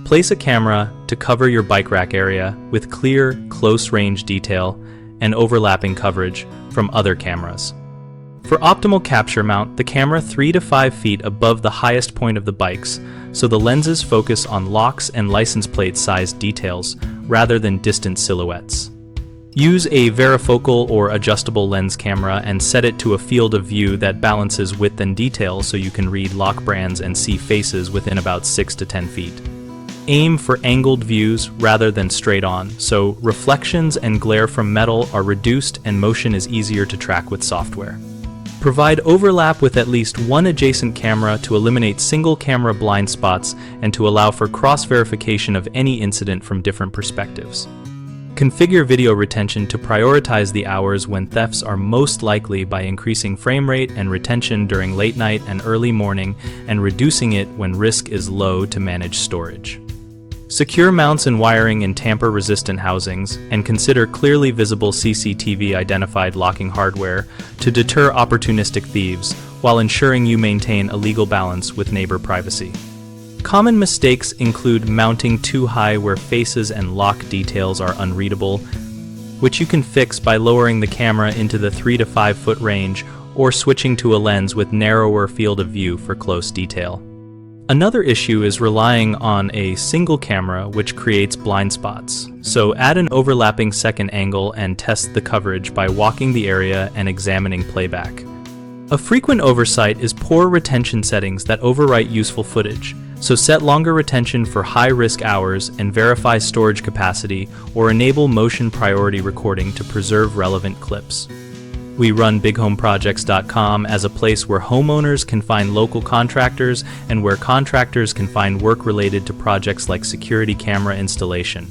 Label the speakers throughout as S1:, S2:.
S1: Place a camera to cover your bike rack area with clear, close-range detail and overlapping coverage from other cameras. For optimal capture, mount the camera 3 to 5 feet above the highest point of the bikes, so the lenses focus on locks and license plate sized details rather than distant silhouettes. Use a varifocal or adjustable lens camera and set it to a field of view that balances width and detail so you can read lock brands and see faces within about 6 to 10 feet. Aim for angled views rather than straight on, so reflections and glare from metal are reduced and motion is easier to track with software. Provide overlap with at least one adjacent camera to eliminate single camera blind spots and to allow for cross-verification of any incident from different perspectives. Configure video retention to prioritize the hours when thefts are most likely by increasing frame rate and retention during late night and early morning and reducing it when risk is low to manage storage. Secure mounts and wiring in tamper-resistant housings, and consider clearly visible CCTV-identified locking hardware to deter opportunistic thieves while ensuring you maintain a legal balance with neighbor privacy. Common mistakes include mounting too high where faces and lock details are unreadable, which you can fix by lowering the camera into the 3 to 5 foot range or switching to a lens with narrower field of view for close detail. Another issue is relying on a single camera, which creates blind spots. So add an overlapping second angle and test the coverage by walking the area and examining playback. A frequent oversight is poor retention settings that overwrite useful footage. So set longer retention for high-risk hours and verify storage capacity or enable motion priority recording to preserve relevant clips. We run bighomeprojects.com as a place where homeowners can find local contractors and where contractors can find work related to projects like security camera installation.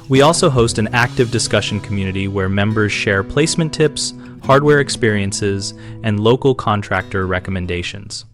S1: We also host an active discussion community where members share placement tips, hardware experiences, and local contractor recommendations.